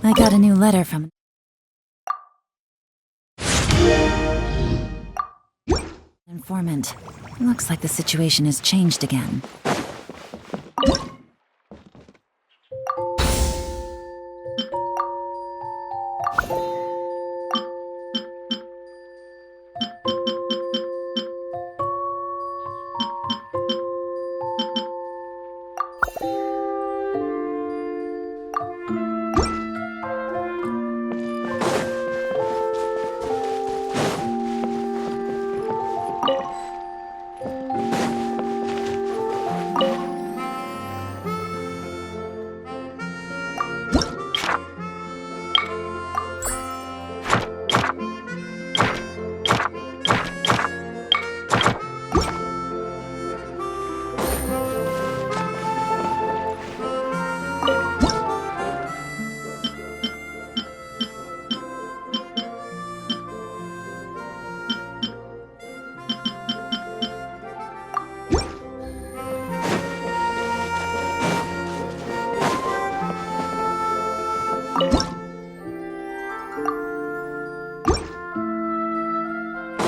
I got a new letter from an informant. Looks like the situation has changed again.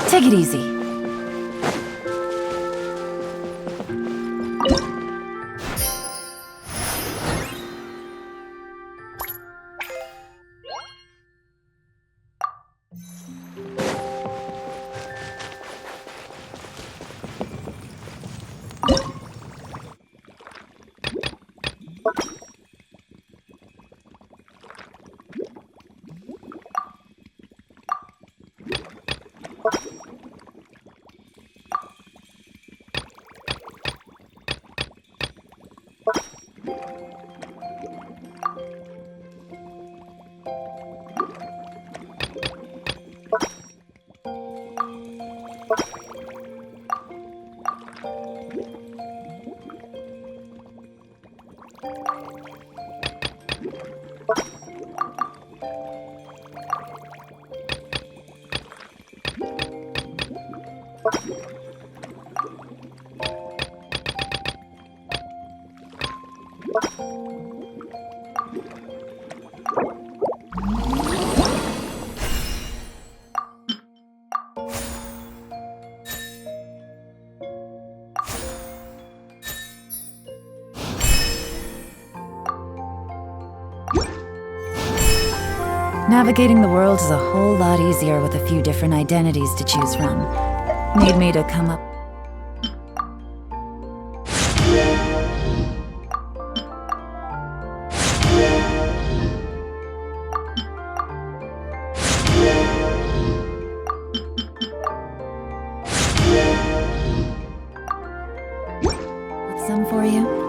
Take it easy. Navigating the world is a whole lot easier with a few different identities to choose from. Need me to come up. With some for you?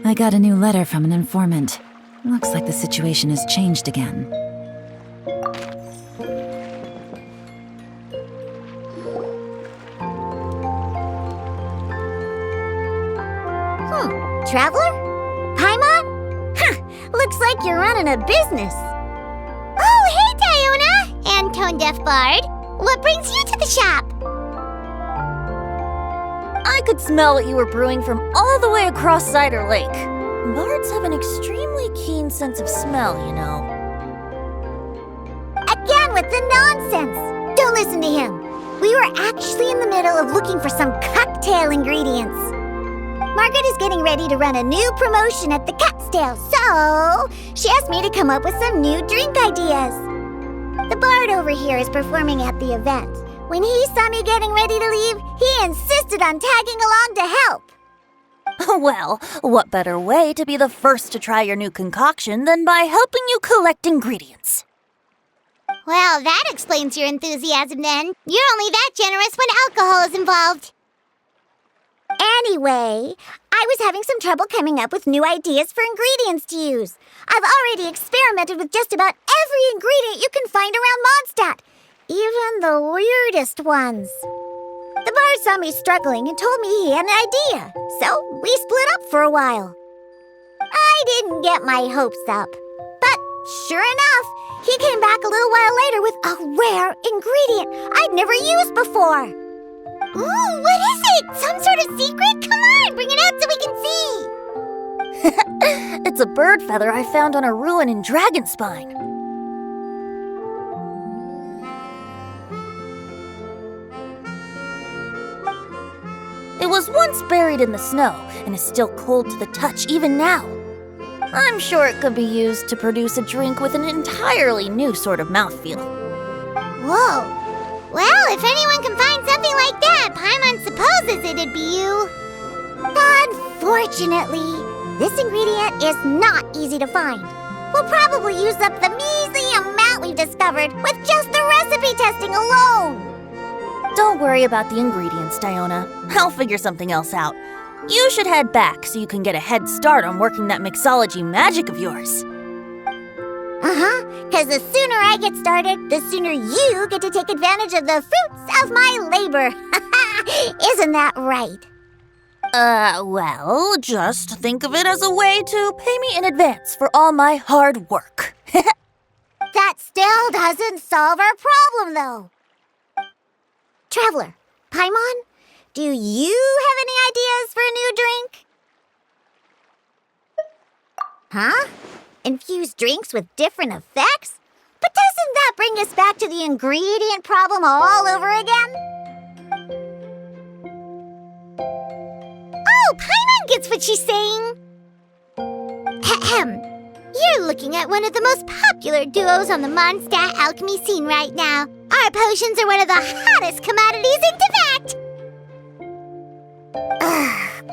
I got a new letter from an informant. Looks like the situation has changed again. Traveler? Paimon? Looks like you're running a business. Oh, hey, Diona! And Tone Deaf Bard. What brings you to the shop? I could smell what you were brewing from all the way across Cider Lake. Bards have an extremely keen sense of smell, you know. Again with the nonsense! Don't listen to him. We were actually in the middle of looking for some cocktail ingredients. Margaret is getting ready to run a new promotion at the Catstail, so she asked me to come up with some new drink ideas. The bard over here is performing at the event. When he saw me getting ready to leave, he insisted on tagging along to help. Well, what better way to be the first to try your new concoction than by helping you collect ingredients? Well, that explains your enthusiasm then. You're only that generous when alcohol is involved. Anyway, I was having some trouble coming up with new ideas for ingredients to use. I've already experimented with just about every ingredient you can find around Mondstadt, even the weirdest ones. The bard saw me struggling and told me he had an idea, so we split up for a while. I didn't get my hopes up, but sure enough, he came back a little while later with a rare ingredient I'd never used before. Ooh, what is it? Some sort of secret? Come on, bring it out so we can see. It's a bird feather I found on a ruin in Dragonspine. It was once buried in the snow and is still cold to the touch even now. I'm sure it could be used to produce a drink with an entirely new sort of mouthfeel. Whoa. Well, if anyone can find something like that, Paimon supposes it'd be you. Unfortunately, this ingredient is not easy to find. We'll probably use up the measly amount we've discovered with just the recipe testing alone. Don't worry about the ingredients, Diona. I'll figure something else out. You should head back so you can get a head start on working that mixology magic of yours. Because the sooner I get started, the sooner you get to take advantage of the fruits of my labor. Isn't that right? Well, just think of it as a way to pay me in advance for all my hard work. That still doesn't solve our problem, though. Traveler, Paimon, do you have any ideas for a new drink? Huh? Infuse drinks with different effects? But doesn't that bring us back to the ingredient problem all over again? Oh, Paimon gets what she's saying. Ahem. You're looking at one of the most popular duos on the Mondstadt alchemy scene right now. Our potions are one of the hottest commodities into fact.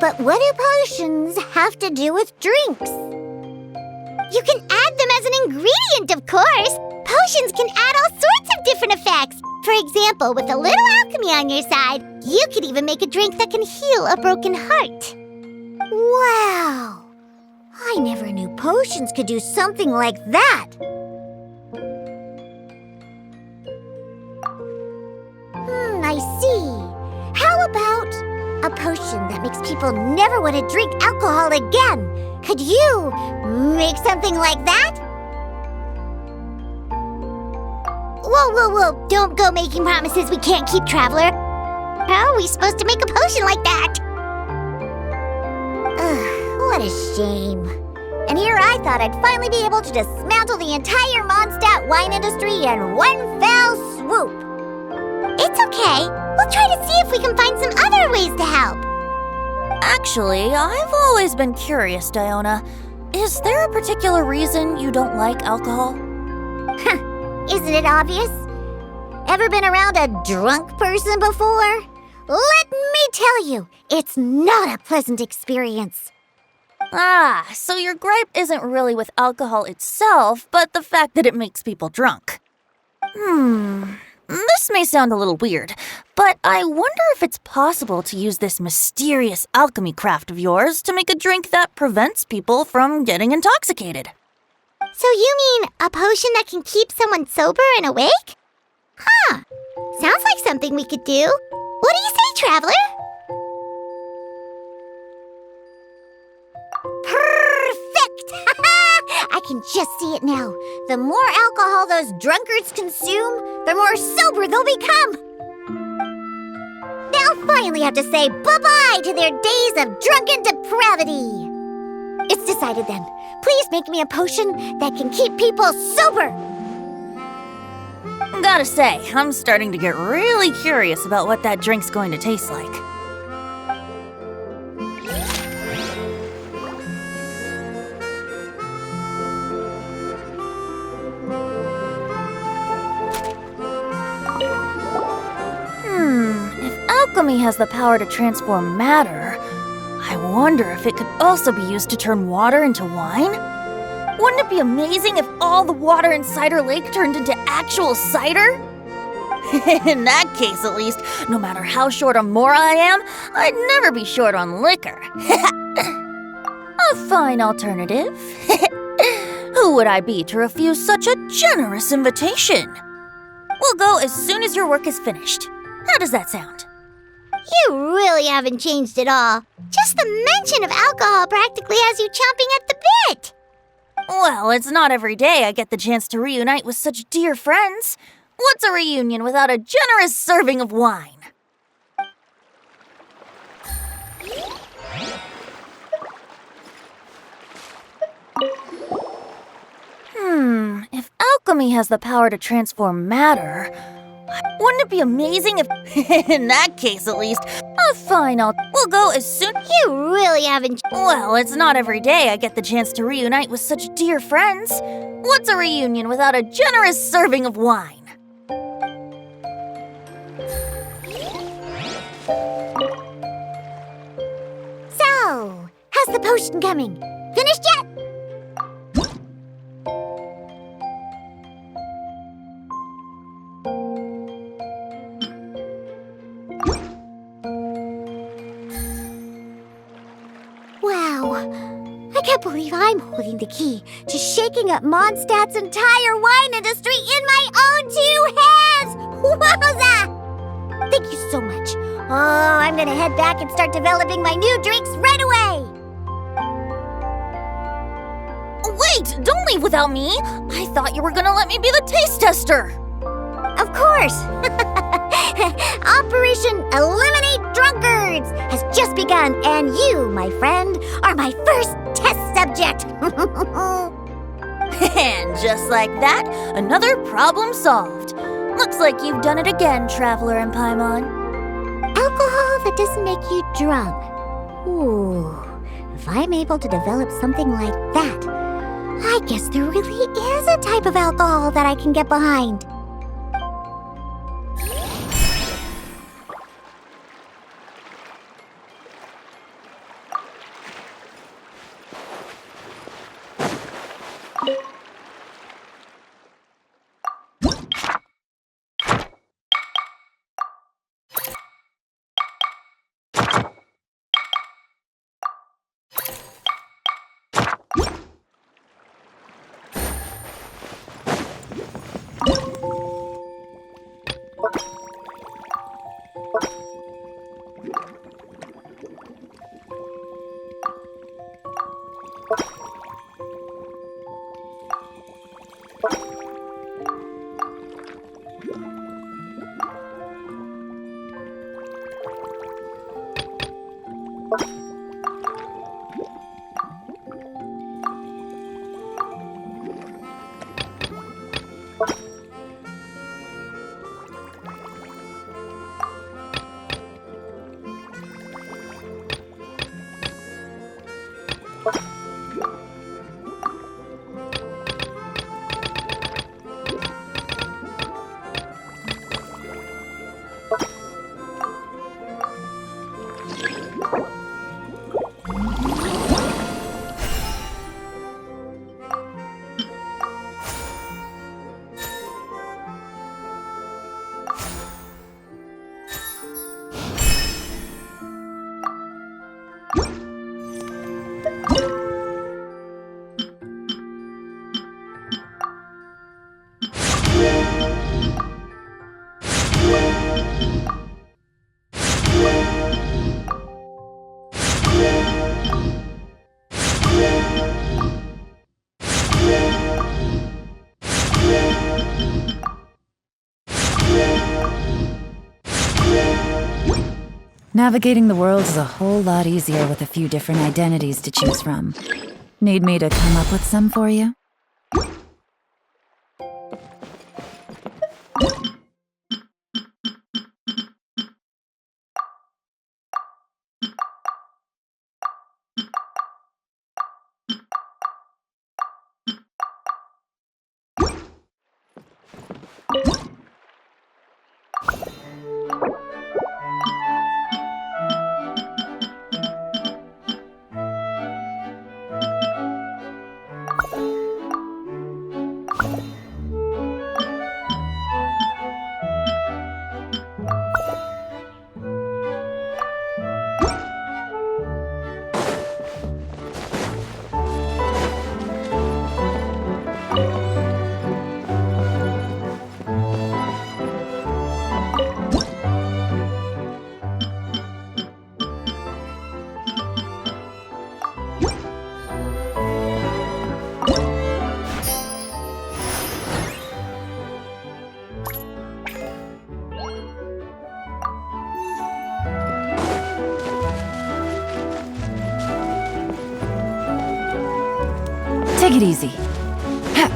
But what do potions have to do with drinks? You can add them as an ingredient, of course. Potions can add all sorts of different effects. For example, with a little alchemy on your side, you could even make a drink that can heal a broken heart. Wow! I never knew potions could do something like that. I see. How about a potion that makes people never want to drink alcohol again? Could you make something like that? Whoa. Don't go making promises we can't keep, Traveler. How are we supposed to make a potion like that? What a shame. And here I thought I'd finally be able to dismantle the entire Mondstadt wine industry in one fell swoop. It's okay. We'll try to see if we can find some other ways to help. Actually, I've always been curious, Diona. Is there a particular reason you don't like alcohol? Isn't it obvious? Ever been around a drunk person before? Let me tell you, it's not a pleasant experience. Ah, so your gripe isn't really with alcohol itself, but the fact that it makes people drunk. This may sound a little weird, but I wonder if it's possible to use this mysterious alchemy craft of yours to make a drink that prevents people from getting intoxicated. So you mean a potion that can keep someone sober and awake? Huh. Sounds like something we could do. What do you say, Traveler? Perfect! I can just see it now. The more alcohol those drunkards consume, the more sober they'll become. They'll finally have to say bye-bye to their days of drunken depravity. It's decided then. Please make me a potion that can keep people sober. Gotta say, I'm starting to get really curious about what that drink's going to taste like. If alchemy has the power to transform matter, I wonder if it could also be used to turn water into wine? Wouldn't it be amazing if all the water in Cider Lake turned into actual cider? In that case, at least, no matter how short on more I am, I'd never be short on liquor. A fine alternative. Who would I be to refuse such a generous invitation? We'll go as soon as your work is finished. How does that sound? You really haven't changed at all. Just the mention of alcohol practically has you chomping at the bit. Well, it's not every day I get the chance to reunite with such dear friends. What's a reunion without a generous serving of wine? If alchemy has the power to transform matter, wouldn't it be amazing if... In that case, at least, a fine, we'll go as soon... You really haven't... Well, it's not every day I get the chance to reunite with such dear friends. What's a reunion without a generous serving of wine? So, how's the potion coming? Finished yet? Wow, I can't believe I'm holding the key to shaking up Mondstadt's entire wine industry in my own two hands! Wowza! Thank you so much. Oh, I'm gonna head back and start developing my new drinks right away! Wait, don't leave without me! I thought you were gonna let me be the taste tester! Of course! Operation Eliminate Drunkards has just begun, and you, my friend, are my first test subject! And just like that, another problem solved. Looks like you've done it again, Traveler and Paimon. Alcohol that doesn't make you drunk. Ooh, if I'm able to develop something like that, I guess there really is a type of alcohol that I can get behind. Navigating the world is a whole lot easier with a few different identities to choose from. Need me to come up with some for you? Take it easy. Ha!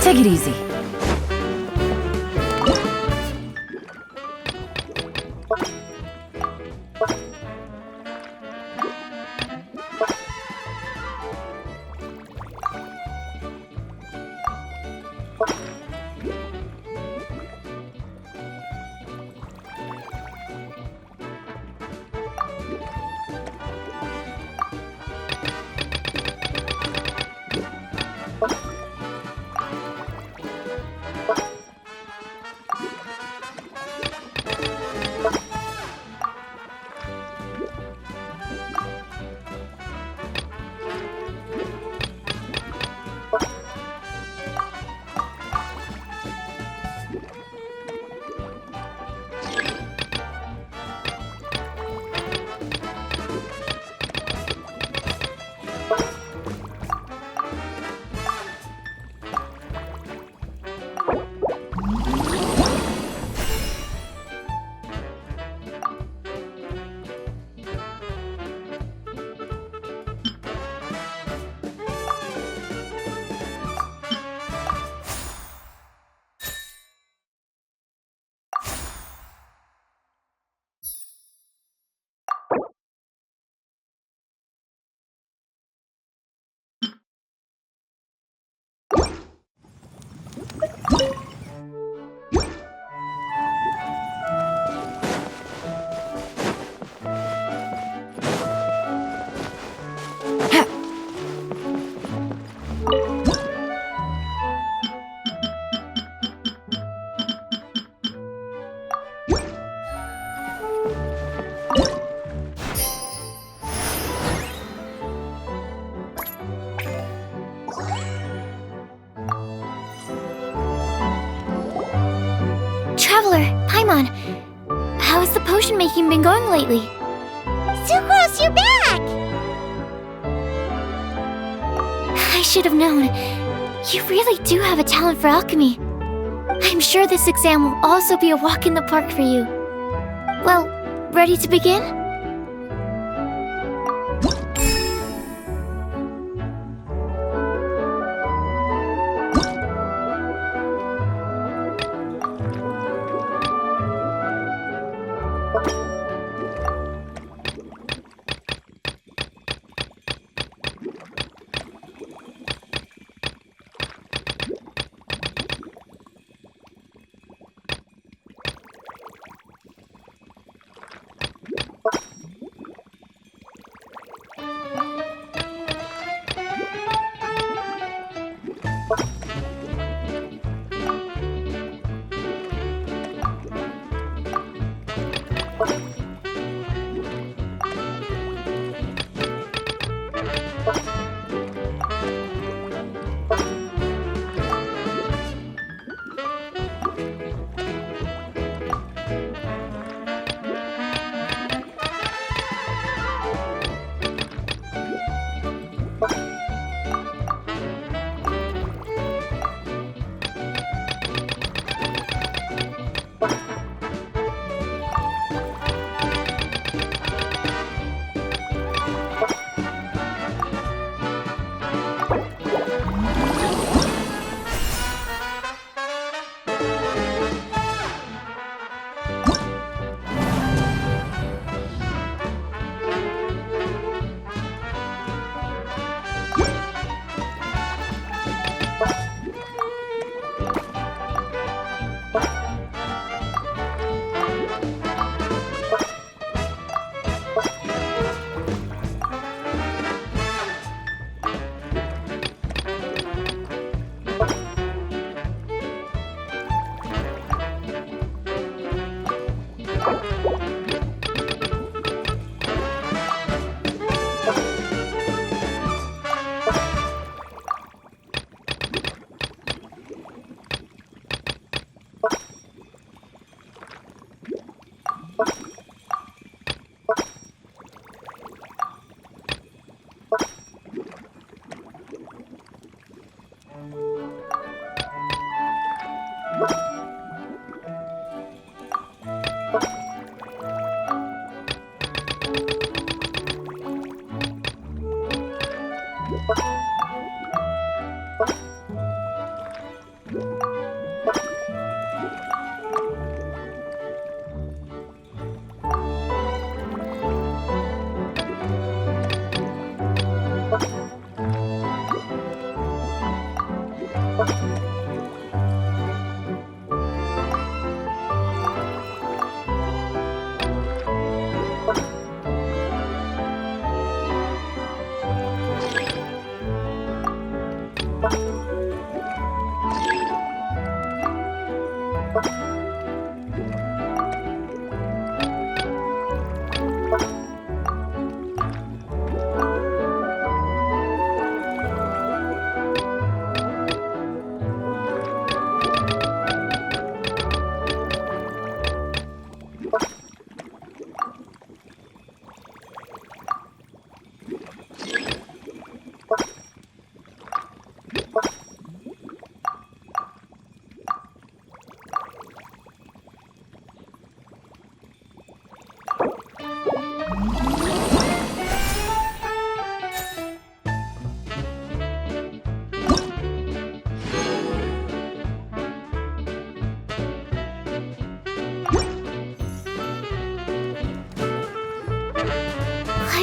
Take it easy. Paimon, how has the potion making been going lately? Sucrose, you're back! I should have known. You really do have a talent for alchemy. I'm sure this exam will also be a walk in the park for you. Well, ready to begin?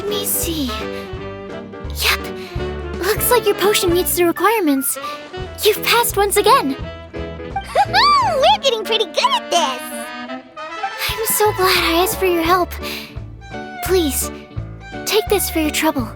Let me see. Yep. Looks like your potion meets the requirements. You've passed once again. We're getting pretty good at this. I'm so glad I asked for your help. Please, take this for your trouble.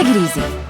Take it easy.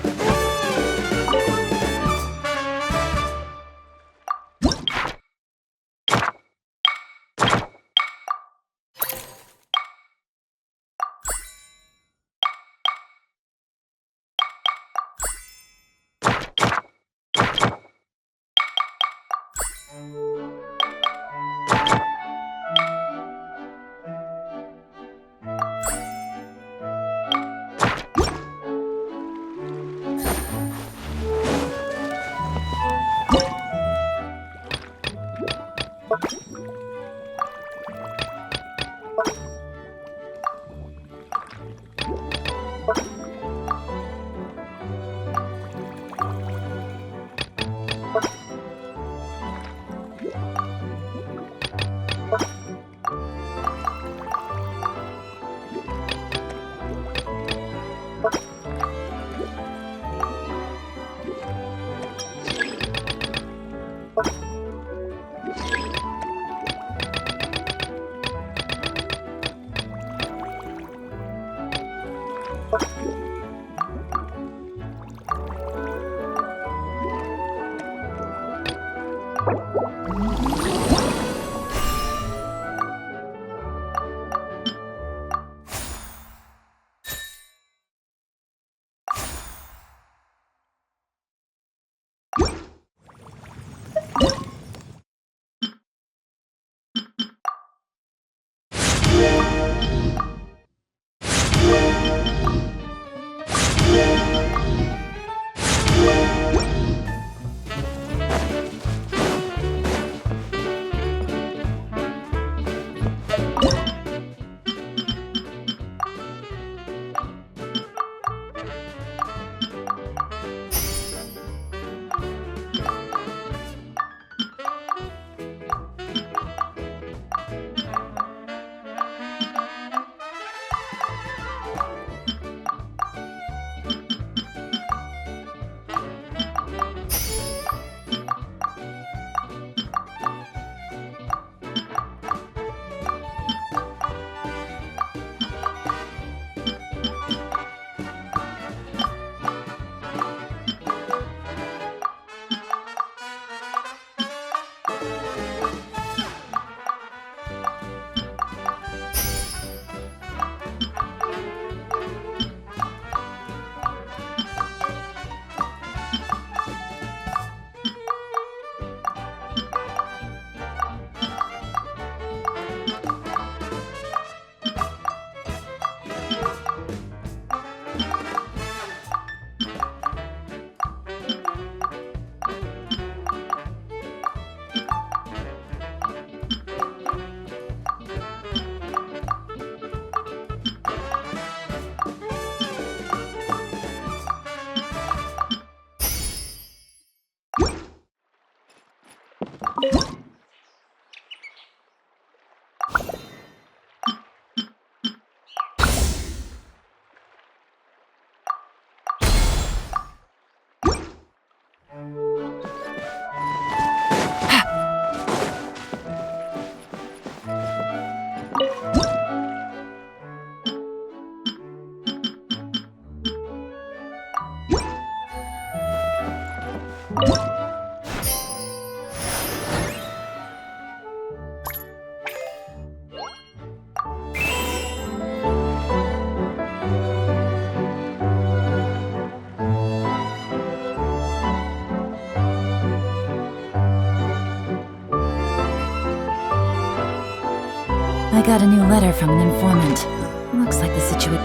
I got a new letter from an informant. Looks like the situation...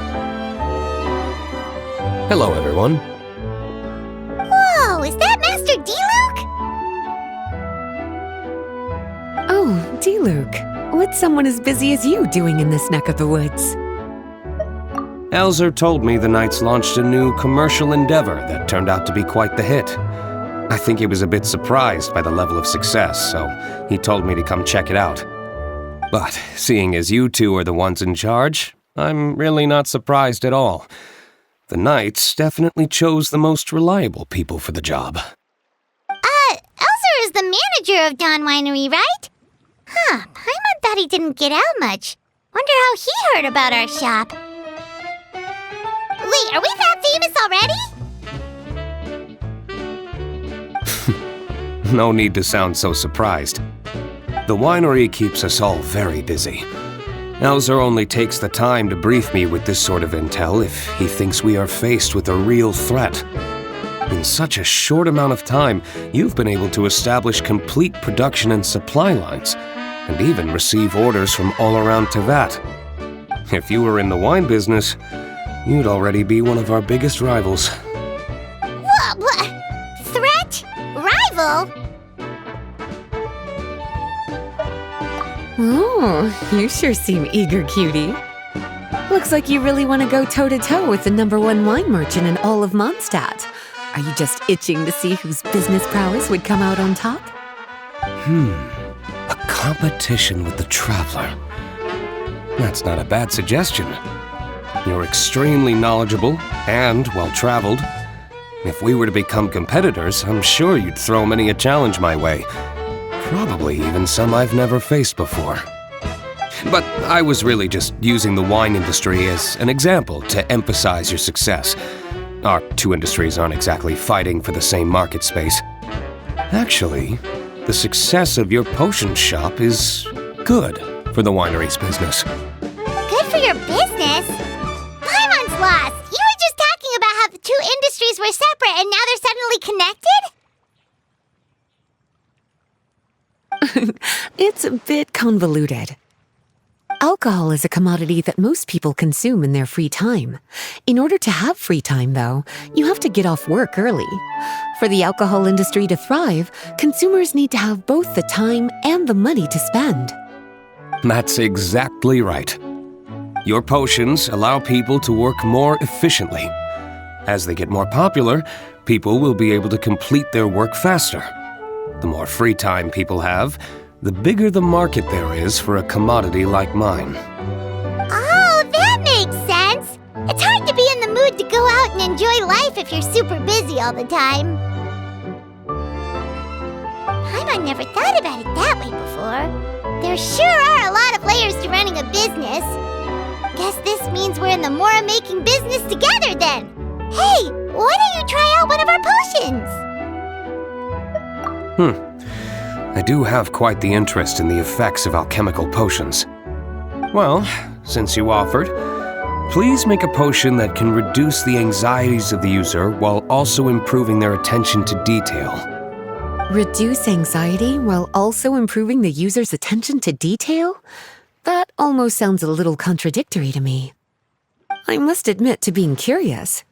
Hello, everyone. Whoa, is that Master D-Luke? Oh, D-Luke. What's someone as busy as you doing in this neck of the woods? Elzer told me the Knights launched a new commercial endeavor that turned out to be quite the hit. I think he was a bit surprised by the level of success, so he told me to come check it out. But seeing as you two are the ones in charge, I'm really not surprised at all. The Knights definitely chose the most reliable people for the job. Elzer is the manager of Dawn Winery, right? Huh, Paimon thought he didn't get out much. Wonder how he heard about our shop. Wait, are we that famous already? No need to sound so surprised. The winery keeps us all very busy. Elzer only takes the time to brief me with this sort of intel if he thinks we are faced with a real threat. In such a short amount of time, you've been able to establish complete production and supply lines, and even receive orders from all around Tevat. If you were in the wine business, you'd already be one of our biggest rivals. What? Threat? Rival? Oh, you sure seem eager, cutie. Looks like you really want to go toe-to-toe with the #1 wine merchant in all of Mondstadt. Are you just itching to see whose business prowess would come out on top? A competition with the Traveler. That's not a bad suggestion. You're extremely knowledgeable and well-traveled. If we were to become competitors, I'm sure you'd throw many a challenge my way. Probably even some I've never faced before. But I was really just using the wine industry as an example to emphasize your success. Our two industries aren't exactly fighting for the same market space. Actually, the success of your potion shop is good for the winery's business. Good for your business? Paimon's lost! You were just talking about how the two industries were separate and now they're suddenly connected? It's a bit convoluted. Alcohol is a commodity that most people consume in their free time. In order to have free time, though, you have to get off work early. For the alcohol industry to thrive, consumers need to have both the time and the money to spend. That's exactly right. Your potions allow people to work more efficiently. As they get more popular, people will be able to complete their work faster. The more free time people have, the bigger the market there is for a commodity like mine. Oh, that makes sense! It's hard to be in the mood to go out and enjoy life if you're super busy all the time. Paimon never thought about it that way before. There sure are a lot of layers to running a business. Guess this means we're in the Mora-making business together then. Hey, why don't you try out one of our potions? I do have quite the interest in the effects of alchemical potions. Well, since you offered, please make a potion that can reduce the anxieties of the user while also improving their attention to detail. Reduce anxiety while also improving the user's attention to detail? That almost sounds a little contradictory to me. I must admit to being curious.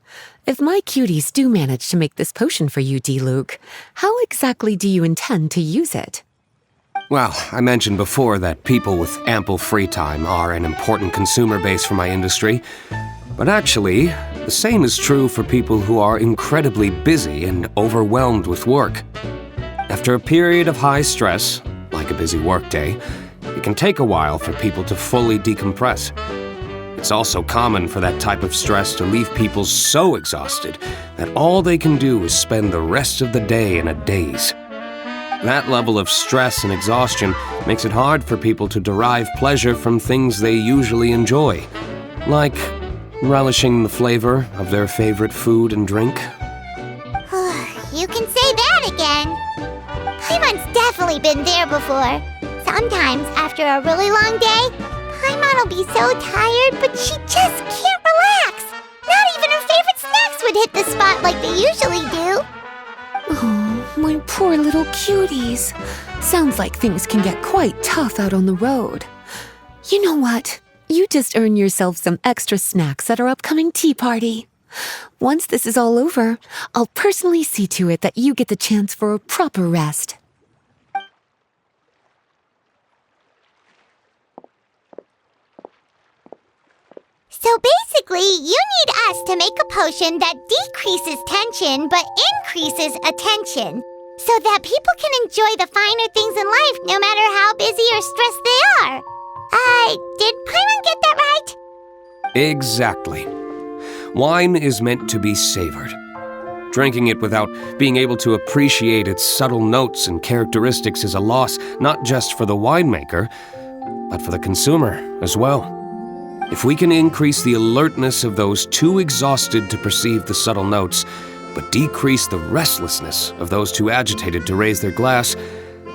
If my cuties do manage to make this potion for you, Diluc, how exactly do you intend to use it? Well, I mentioned before that people with ample free time are an important consumer base for my industry. But actually, the same is true for people who are incredibly busy and overwhelmed with work. After a period of high stress, like a busy workday, it can take a while for people to fully decompress. It's also common for that type of stress to leave people so exhausted that all they can do is spend the rest of the day in a daze. That level of stress and exhaustion makes it hard for people to derive pleasure from things they usually enjoy, like relishing the flavor of their favorite food and drink. You can say that again. Paimon's definitely been there before. Sometimes, after a really long day, Paimon will be so tired, but she just can't relax. Not even her favorite snacks would hit the spot like they usually do. Oh, my poor little cuties. Sounds like things can get quite tough out on the road. You know what? You just earn yourself some extra snacks at our upcoming tea party. Once this is all over, I'll personally see to it that you get the chance for a proper rest. So basically, you need us to make a potion that decreases tension but increases attention, so that people can enjoy the finer things in life no matter how busy or stressed they are. Did Paimon get that right? Exactly. Wine is meant to be savored. Drinking it without being able to appreciate its subtle notes and characteristics is a loss not just for the winemaker, but for the consumer as well. If we can increase the alertness of those too exhausted to perceive the subtle notes, but decrease the restlessness of those too agitated to raise their glass,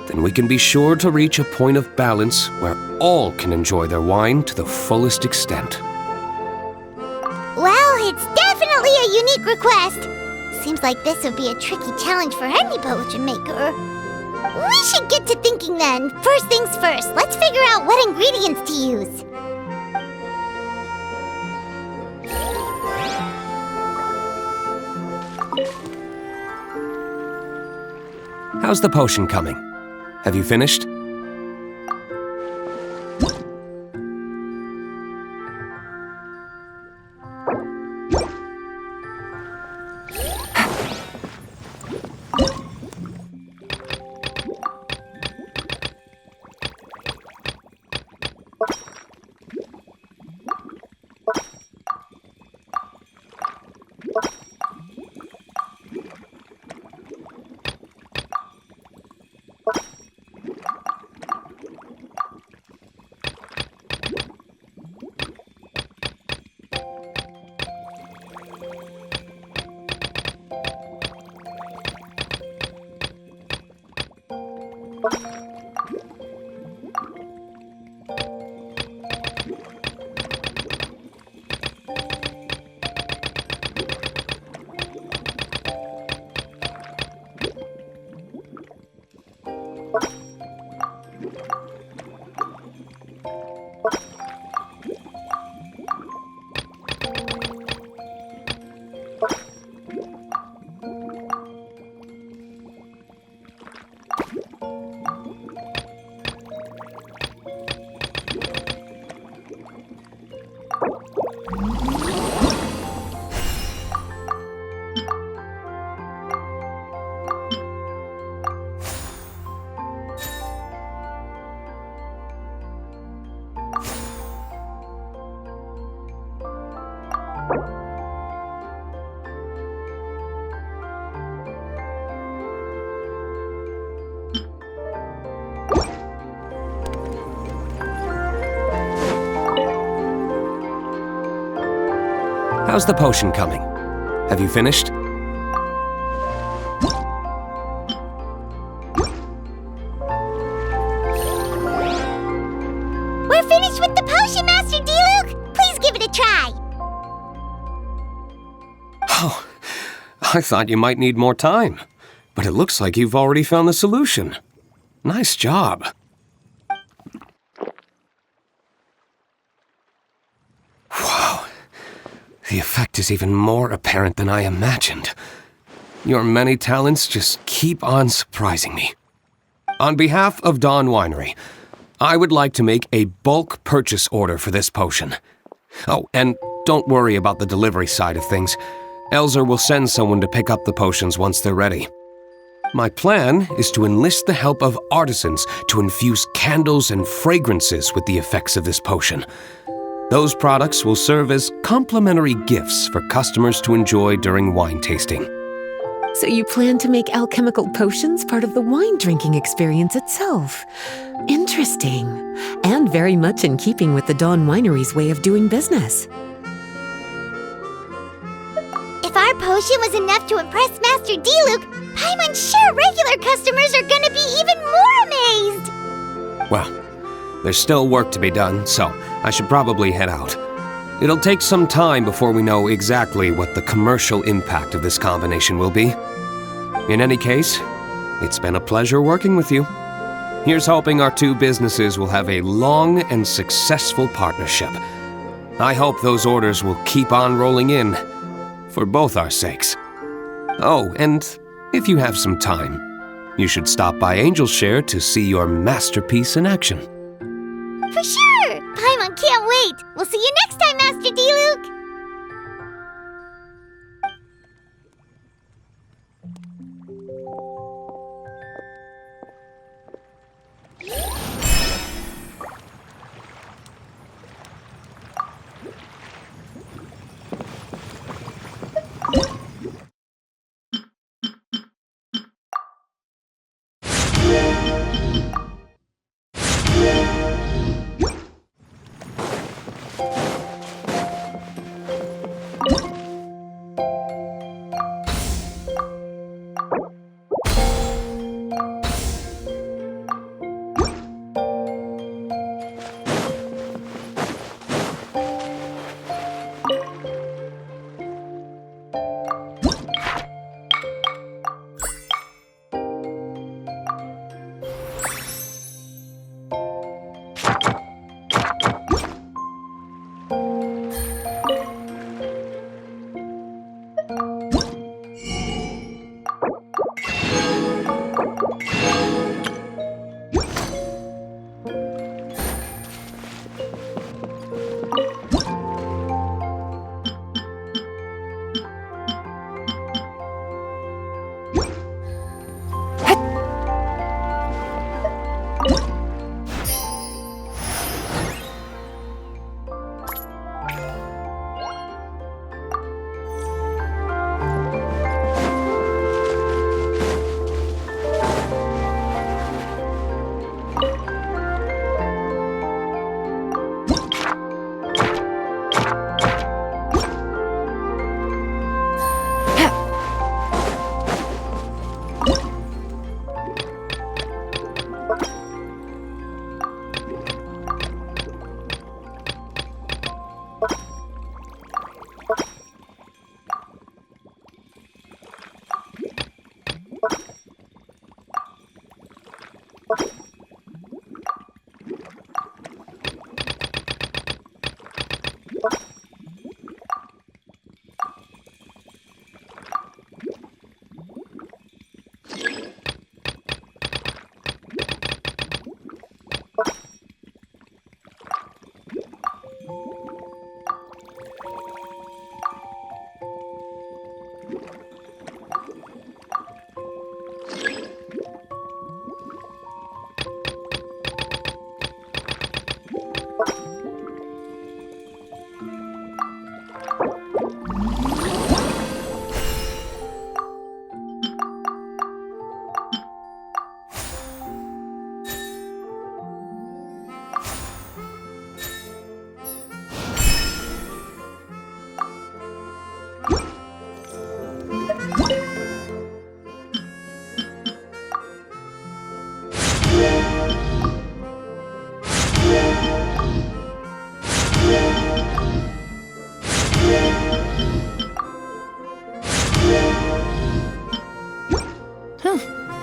then we can be sure to reach a point of balance where all can enjoy their wine to the fullest extent. Well, it's definitely a unique request. Seems like this would be a tricky challenge for any potion maker. We should get to thinking then. First things first, let's figure out what ingredients to use. How's the potion coming? Have you finished? How's the potion coming? Have you finished? We're finished with the potion, Master D-Luke! Please give it a try! Oh, I thought you might need more time, but it looks like you've already found the solution. Nice job. Wow, the effect is even more apparent than I imagined. Your many talents just keep on surprising me. On behalf of Dawn Winery, I would like to make a bulk purchase order for this potion. Oh, and don't worry about the delivery side of things. Elzer will send someone to pick up the potions once they're ready. My plan is to enlist the help of artisans to infuse candles and fragrances with the effects of this potion. Those products will serve as complimentary gifts for customers to enjoy during wine tasting. So you plan to make alchemical potions part of the wine drinking experience itself. Interesting. And very much in keeping with the Dawn Winery's way of doing business. If our potion was enough to impress Master D-Luke, Paimon's sure regular customers are gonna be even more amazed! Well, there's still work to be done, so I should probably head out. It'll take some time before we know exactly what the commercial impact of this combination will be. In any case, it's been a pleasure working with you. Here's hoping our two businesses will have a long and successful partnership. I hope those orders will keep on rolling in, for both our sakes. Oh, and if you have some time, you should stop by Angel's Share to see your masterpiece in action. For sure! Paimon can't wait! We'll see you next time, Master D-Luke!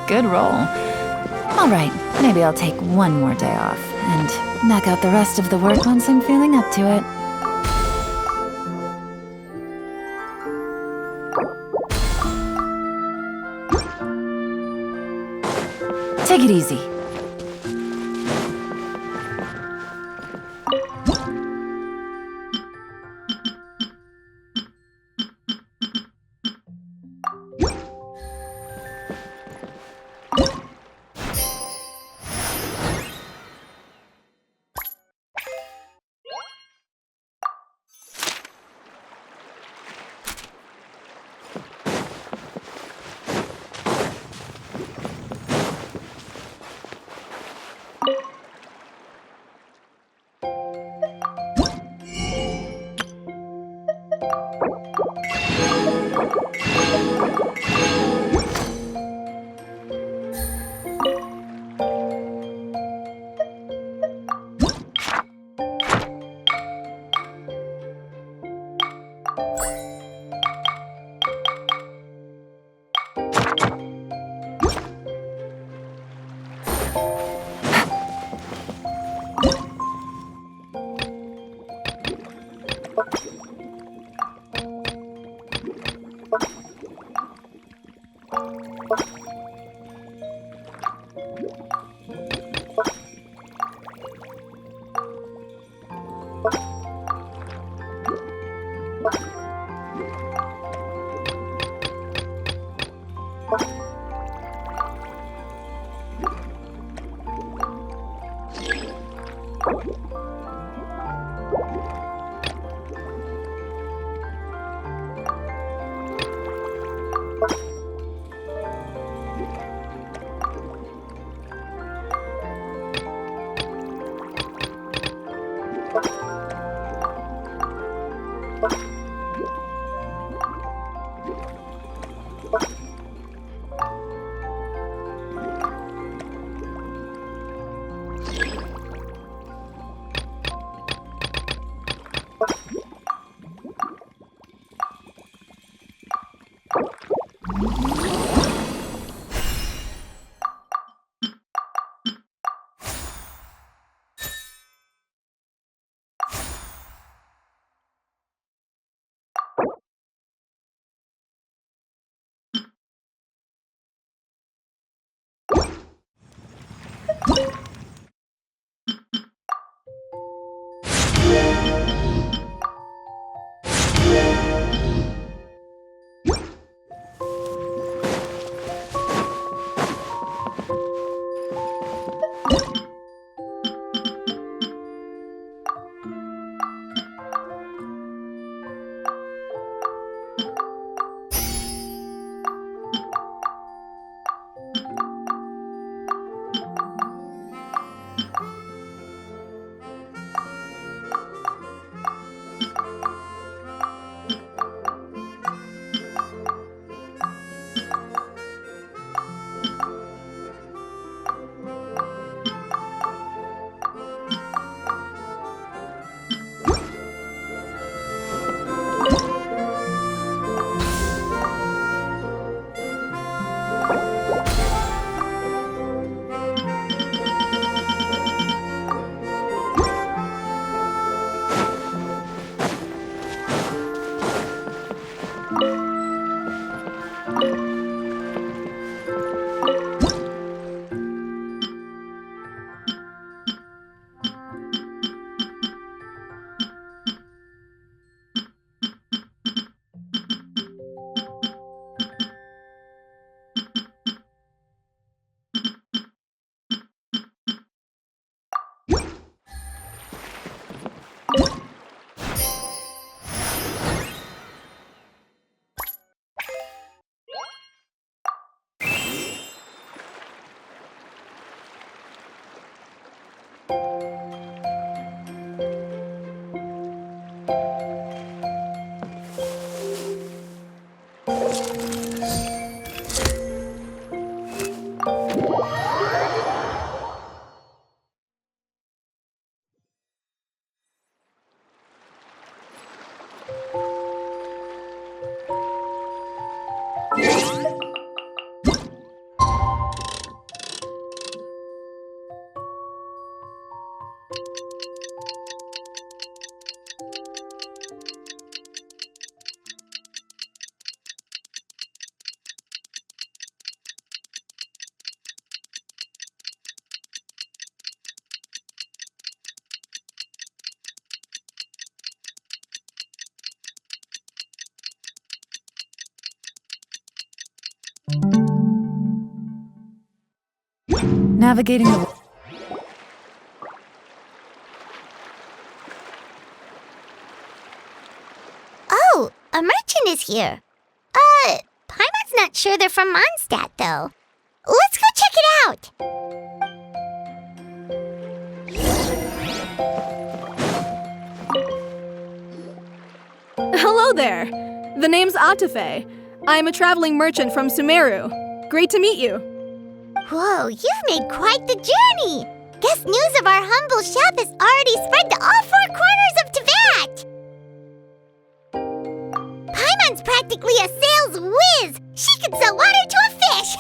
good roll. Alright, maybe I'll take one more day off, and knock out the rest of the work once I'm feeling up to it. Take it easy. Navigating the... Oh, a merchant is here. Paimon's not sure they're from Mondstadt, though. Let's go check it out! Hello there. The name's Atafe. I'm a traveling merchant from Sumeru. Great to meet you. Whoa, you've made quite the journey! Guess news of our humble shop has already spread to all four corners of Teyvat! Paimon's practically a sales whiz! She could sell water to a fish!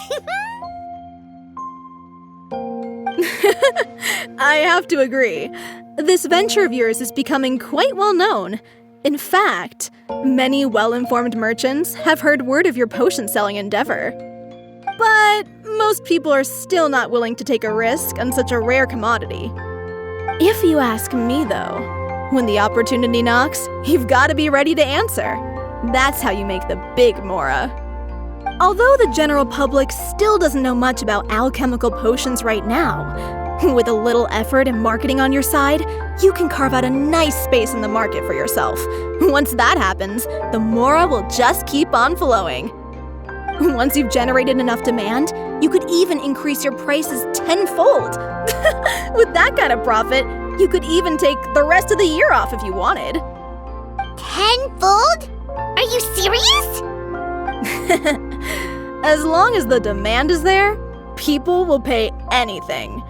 I have to agree. This venture of yours is becoming quite well known. In fact, many well-informed merchants have heard word of your potion-selling endeavor. But most people are still not willing to take a risk on such a rare commodity. If you ask me, though, when the opportunity knocks, you've got to be ready to answer. That's how you make the big Mora. Although the general public still doesn't know much about alchemical potions right now, with a little effort and marketing on your side, you can carve out a nice space in the market for yourself. Once that happens, the Mora will just keep on flowing. Once you've generated enough demand, you could even increase your prices tenfold. With that kind of profit, you could even take the rest of the year off if you wanted. Tenfold? Are you serious? As long as the demand is there, people will pay anything.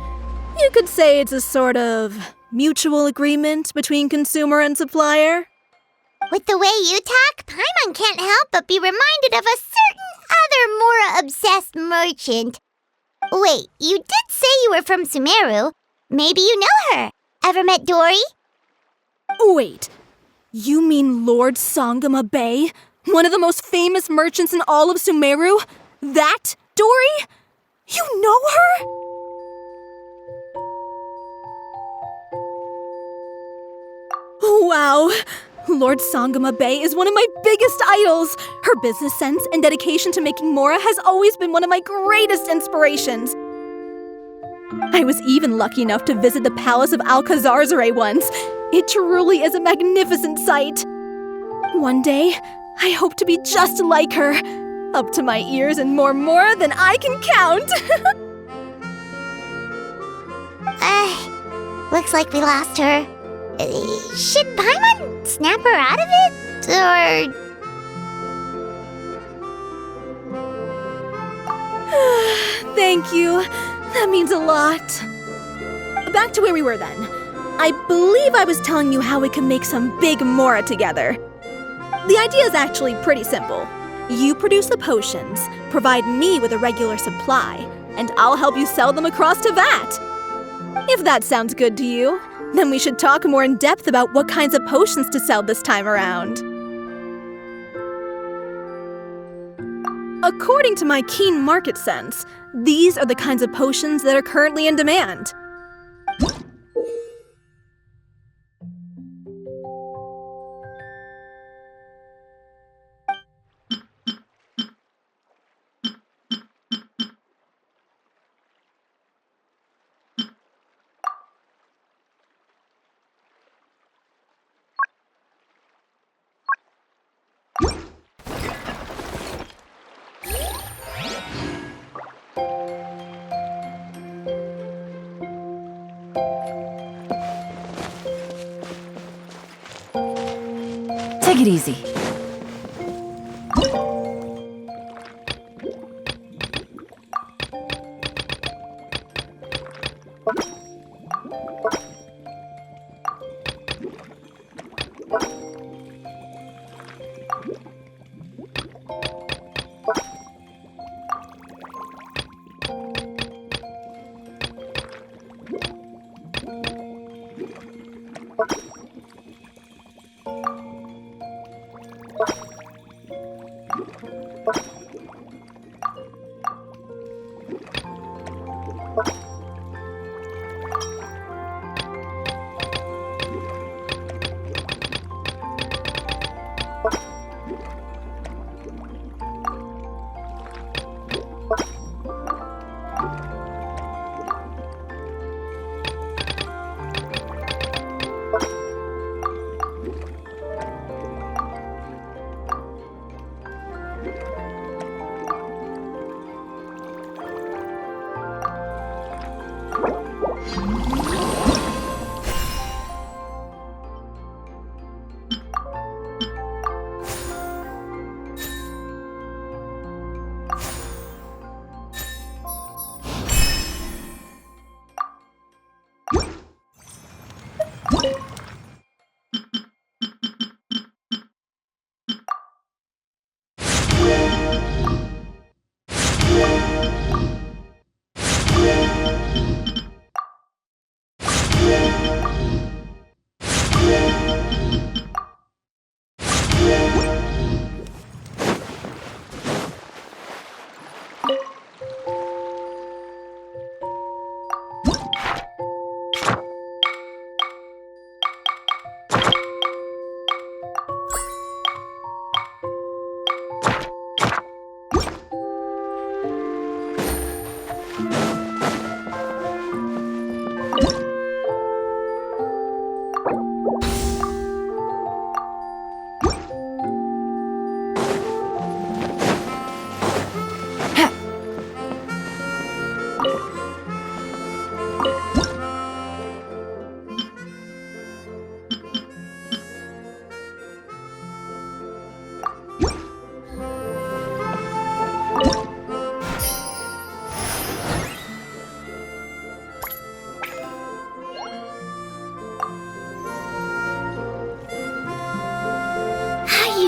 You could say it's a sort of mutual agreement between consumer and supplier. With the way you talk, Paimon can't help but be reminded of a certain other Mora-obsessed merchant. Wait, you did say you were from Sumeru. Maybe you know her. Ever met Dory? Wait, you mean Lord Sangama Bay? One of the most famous merchants in all of Sumeru? That Dory? You know her? Wow! Lord Sangama Bay is one of my biggest idols! Her business sense and dedication to making Mora has always been one of my greatest inspirations. I was even lucky enough to visit the Palace of Alcazarzare once. It truly is a magnificent sight. One day, I hope to be just like her. Up to my ears in more Mora than I can count! Looks like we lost her. Should Paimon snap her out of it? Or... Thank you. That means a lot. Back to where we were then. I believe I was telling you how we can make some big Mora together. The idea is actually pretty simple. You produce the potions, provide me with a regular supply, and I'll help you sell them across Teyvat. If that sounds good to you, then we should talk more in depth about what kinds of potions to sell this time around. According to my keen market sense, these are the kinds of potions that are currently in demand. Take it easy.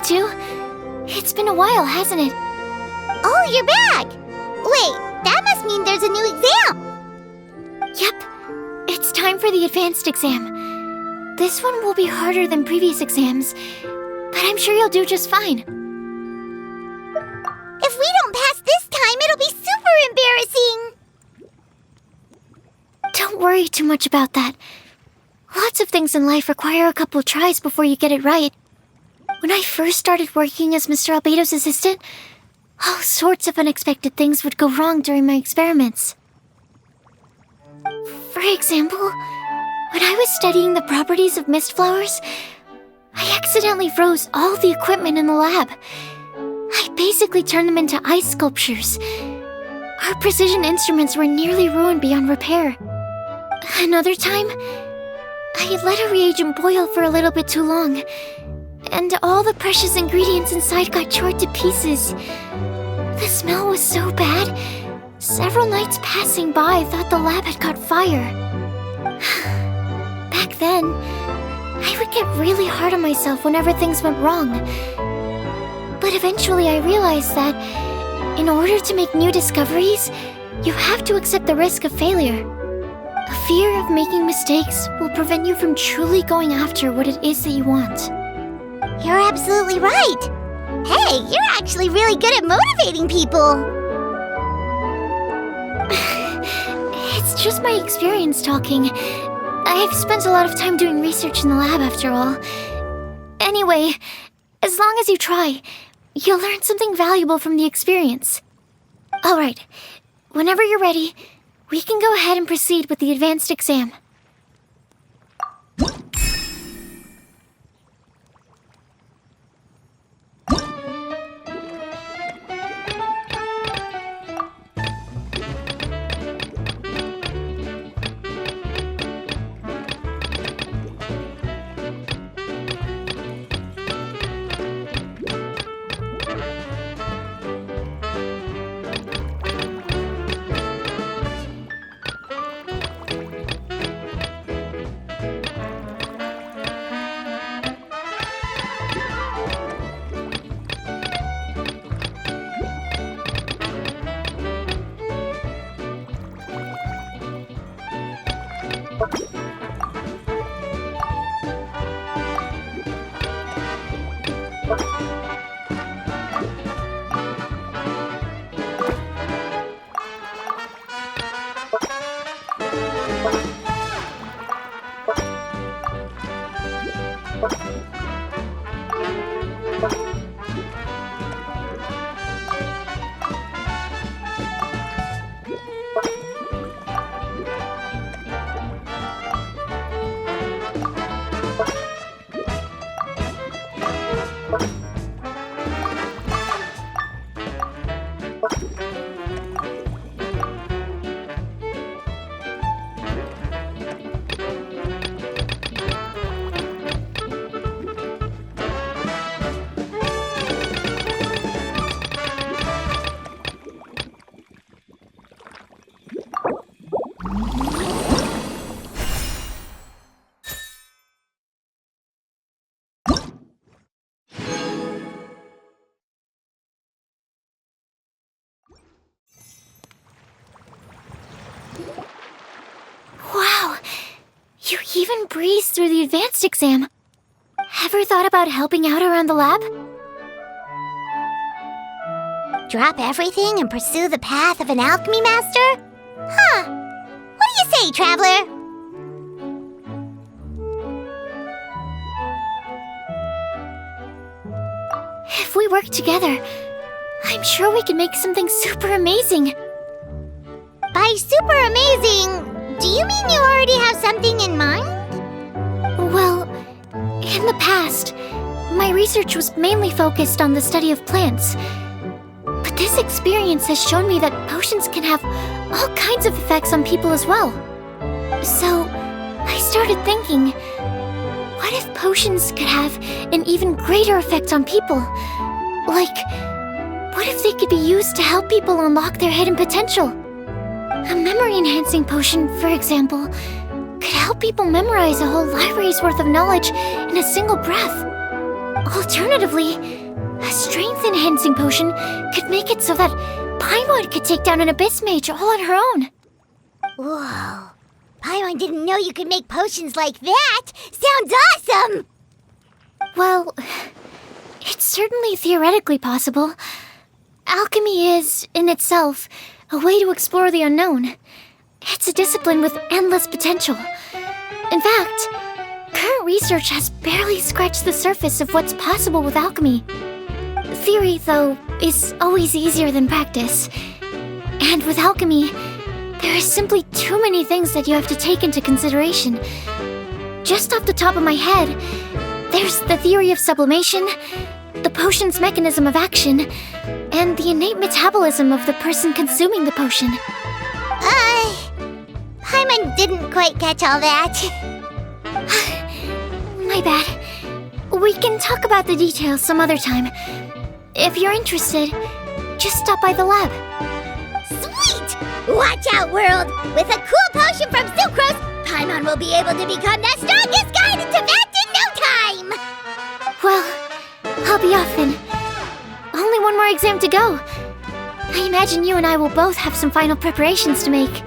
you two. It's been a while, hasn't it? Oh, you're back! Wait, that must mean there's a new exam! Yep. It's time for the advanced exam. This one will be harder than previous exams, but I'm sure you'll do just fine. If we don't pass this time, it'll be super embarrassing! Don't worry too much about that. Lots of things in life require a couple tries before you get it right. When I first started working as Mr. Albedo's assistant, all sorts of unexpected things would go wrong during my experiments. For example, when I was studying the properties of mist flowers, I accidentally froze all the equipment in the lab. I basically turned them into ice sculptures. Our precision instruments were nearly ruined beyond repair. Another time, I let a reagent boil for a little bit too long, and all the precious ingredients inside got chored to pieces. The smell was so bad, several nights passing by thought the lab had caught fire. Back then, I would get really hard on myself whenever things went wrong. But eventually I realized that in order to make new discoveries, you have to accept the risk of failure. A fear of making mistakes will prevent you from truly going after what it is that you want. You're absolutely right! Hey, you're actually really good at motivating people! It's just my experience talking. I've spent a lot of time doing research in the lab after all. Anyway, as long as you try, you'll learn something valuable from the experience. Alright, whenever you're ready, we can go ahead and proceed with the advanced exam. Wow! You even breezed through the advanced exam. Ever thought about helping out around the lab? Drop everything and pursue the path of an alchemy master? Huh. What do you say, traveler? If we work together, I'm sure we can make something super amazing. By super amazing, do you mean you already have something in mind? Well, in the past, my research was mainly focused on the study of plants. But this experience has shown me that potions can have all kinds of effects on people as well. So, I started thinking, what if potions could have an even greater effect on people? Like, what if they could be used to help people unlock their hidden potential? A memory-enhancing potion, for example, could help people memorize a whole library's worth of knowledge in a single breath. Alternatively, a strength-enhancing potion could make it so that Paimon could take down an Abyss Mage all on her own. Whoa. Paimon didn't know you could make potions like that! Sounds awesome! Well, it's certainly theoretically possible. Alchemy is, in itself, a way to explore the unknown. It's a discipline with endless potential. In fact, current research has barely scratched the surface of what's possible with alchemy. Theory, though, is always easier than practice. And with alchemy, there are simply too many things that you have to take into consideration. Just off the top of my head, there's the theory of sublimation, the potion's mechanism of action, and the innate metabolism of the person consuming the potion. Paimon didn't quite catch all that. My bad. We can talk about the details some other time. If you're interested, just stop by the lab. Sweet! Watch out, world! With a cool potion from Sucrose, Paimon will be able to become the strongest guide in Tibet in no time! Well, I'll be off then. Only one more exam to go. I imagine you and I will both have some final preparations to make.